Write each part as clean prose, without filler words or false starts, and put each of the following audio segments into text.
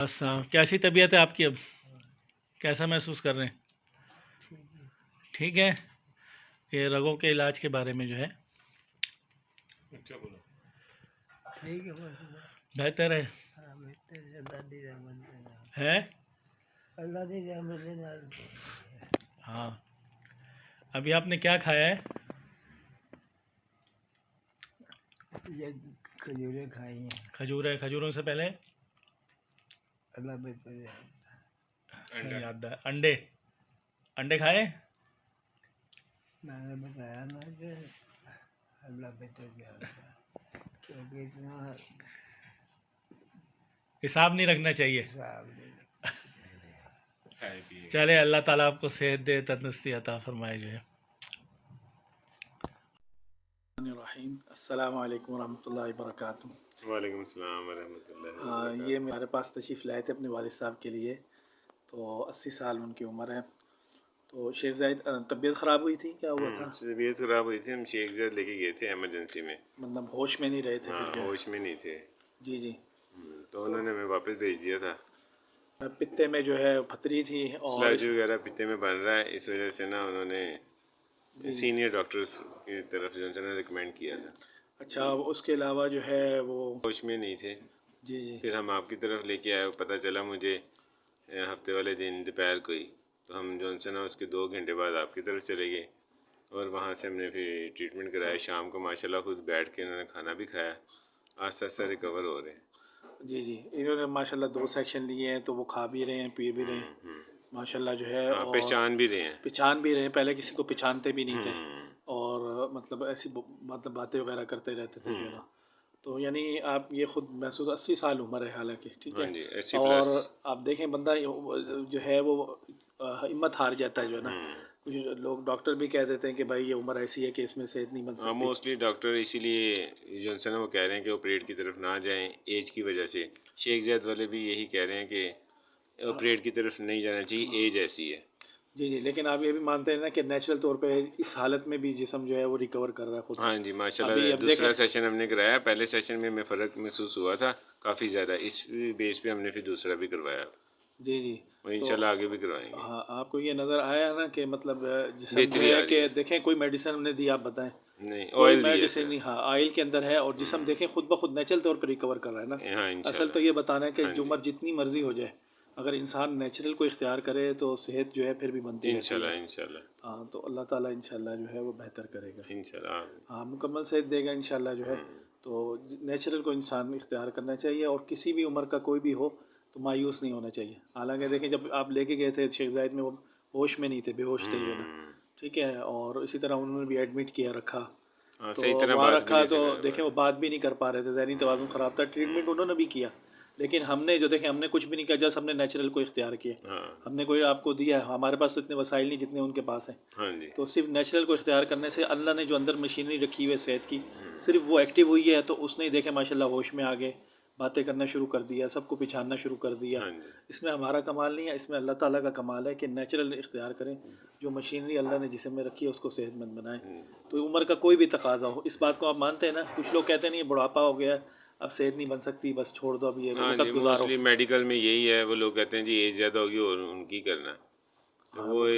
بس کیسی طبیعت ہے آپ کی اب؟ کیسا محسوس کر رہے ہیں؟ ٹھیک ہے. یہ رگوں کے علاج کے بارے میں جو ہے بہتر ہے. ہاں. ابھی آپ نے کیا کھایا ہے؟ کھجوریں کھائی ہیں. کھجور ہے. کھجوروں سے پہلے اللہ بہتر یاد ہے. انڈے کھائے؟ میں نے بتایا نا کہ اللہ بہتر جانتا کیونکہ اتنا حساب نہیں رکھنا چاہیے. حساب نہیں. چلے اللہ تعالیٰ آپ کو صحت دے، تندرستی عطا فرمائے جو ہے. السلام علیکم ورحمۃ اللہ وبرکاتہ. وعلیکم السلام ورحمۃ اللہ وبرکاتہ. یہ میرے پاس تشریف لائے تھے اپنے والد صاحب کے لیے. تو 80 سال ان کی عمر ہے. تو شیخ زاہد طبیعت خراب ہوئی تھی، کیا ہوا تھا؟ طبیعت خراب ہوئی تھی. ہم شیخ زاہد لے کے گئے تھے ایمرجنسی میں. مطلب ہوش میں نہیں رہے تھے؟ ہاں ہوش میں نہیں تھے. جی. تو انہوں نے ہمیں واپس بھیج دیا تھا. پتے میں جو ہے پتھری تھی اور سلاجی وغیرہ پتے میں بن رہا ہے. اس وجہ سے نا انہوں نے سینئر ڈاکٹرز کی طرف جو ہے ریکمینڈ کیا تھا. اچھا. اس کے علاوہ جو ہے وہ ہوش میں نہیں تھے. جی. پھر ہم آپ کی طرف لے کے آئے. پتہ چلا مجھے ہفتے والے دن دوپہر کو ہی. تو ہم جو ہے نا اس کے 2 گھنٹے بعد آپ کی طرف چلے گئے اور وہاں سے ہم نے پھر ٹریٹمنٹ کرایا. شام کو ماشاءاللہ خود بیٹھ کے انہوں نے کھانا بھی کھایا. آہستہ آہستہ ریکور ہو رہے ہیں. جی. انہوں نے ماشاءاللہ 2 سیکشن لیے ہیں تو وہ کھا بھی رہے ہیں، پی بھی رہے ہیں ماشاءاللہ جو ہے. اور پہچان بھی رہے ہیں. پہلے کسی کو پہچانتے بھی نہیں تھے اور مطلب ایسی مطلب باتیں وغیرہ کرتے رہتے تھے جو ہے نا. تو یعنی آپ یہ خود محسوس 80 سال عمر ہے حالانکہ، ٹھیک ہے. اور آپ دیکھیں بندہ جو ہے وہ ہمت ہار جاتا ہے جو ہے نا. کچھ لوگ ڈاکٹر بھی کہہ دیتے ہیں کہ بھائی یہ عمر ایسی ہے کہ اس میں صحت نہیں بن سکتی. موسٹلی ڈاکٹر اسی لیے جو ہے نا وہ کہہ رہے ہیں کہ آپریٹ کی طرف نہ جائیں ایج کی وجہ سے. شیخ زاہد والے بھی یہی کہہ رہے ہیں کہ آپریٹ کی طرف نہیں جانا چاہیے، ایج ایسی ہے. جی. لیکن آپ یہ بھی مانتے ہیں نا کہ نیچرل طور پہ اس حالت میں بھی جسم جو ہے وہ ریکور کر رہا ہے خود. ہاں جی ماشاءاللہ. دوسرا سیشن ہم نے کرایا. پہلے سیشن میں فرق محسوس ہوا تھا کافی زیادہ. اس بیس پہ ہم نے پھر دوسرا بھی کروایا. جی. وہ انشاءاللہ آگے بھی کروائیں گے. ہاں. آپ کو یہ نظر آیا نا کہ مطلب جسم جو ہے کہ دیکھیں کوئی میڈیسن ہم نے دی، آپ بتائیں. نہیں آئل میڈیسن نہیں. ہاں آئل کے اندر ہے اور جسم دیکھیں خود بخود نیچرل طور پہ ریکور کر رہا ہے نا. اصل تو یہ بتانا ہے کہ جو عمر جتنی مرضی ہو جائے اگر انسان نیچرل کو اختیار کرے تو صحت جو ہے پھر بھی بنتی ہے انشاءاللہ. ہاں. تو اللہ تعالیٰ انشاءاللہ جو ہے وہ بہتر کرے گا انشاءاللہ. ہاں مکمل صحت دے گا انشاءاللہ جو ہے. تو نیچرل کو انسان اختیار کرنا چاہیے اور کسی بھی عمر کا کوئی بھی ہو تو مایوس نہیں ہونا چاہیے. حالانکہ دیکھیں جب آپ لے کے گئے تھے شیخ زاہد میں وہ ہوش میں نہیں تھے، بے ہوش تھے جو نا، ٹھیک ہے. اور اسی طرح انہوں نے بھی ایڈمٹ کیا رکھا تو وہاں رکھا تو دیکھیں وہ بات بھی نہیں کر پا رہے تھے. ذہنی توازن خراب تھا. ٹریٹمنٹ انہوں نے بھی کیا لیکن ہم نے جو دیکھیں ہم نے کچھ بھی نہیں کیا. جس ہم نے نیچرل کو اختیار کیا. ہم نے کوئی آپ کو دیا ہے. ہمارے پاس اتنے وسائل نہیں جتنے ان کے پاس ہیں. تو صرف نیچرل کو اختیار کرنے سے اللہ نے جو اندر مشینری رکھی ہوئی ہے صحت کی صرف وہ ایکٹیو ہوئی ہے تو اس نے دیکھیں ماشاءاللہ ہوش میں آگے باتیں کرنا شروع کر دیا، سب کو پہچاننا شروع کر دیا. اس میں ہمارا کمال نہیں ہے، اس میں اللہ تعالیٰ کا کمال ہے کہ نیچرل اختیار کریں. جو مشینری اللہ نے جسم میں رکھی ہے اس کو صحت مند بنائیں. تو عمر کا کوئی بھی تقاضا ہو، اس بات کو آپ مانتے ہیں نا. کچھ لوگ کہتے ہیں نہیں بڑھاپا ہو گیا اب صحت نہیں بن سکتی، بس چھوڑ دو اب یہ وقت گزارو. میڈیکل میں یہی ہے. وہ لوگ کہتے ہیں جی ایج زیادہ ہوگی اور ان کی کرنا. وہ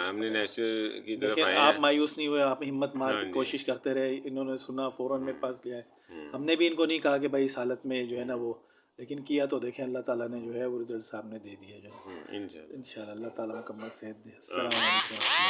ہم نے نیچرل کی طرف آئے ہیں. آپ مایوس نہیں ہوئے، آپ ہمت مار کے کوشش کرتے رہے. انہوں نے سنا فوراً میرے پاس لیا ہے. ہم نے بھی ان کو نہیں کہا کہ بھائی اس حالت میں جو ہے نا وہ، لیکن کیا تو دیکھیں اللہ تعالیٰ نے جو ہے وہ رزلٹ سامنے دے دیا جو ہے. انشاءاللہ اللہ تعالیٰ مکمل صحت دے. السلام علیکم.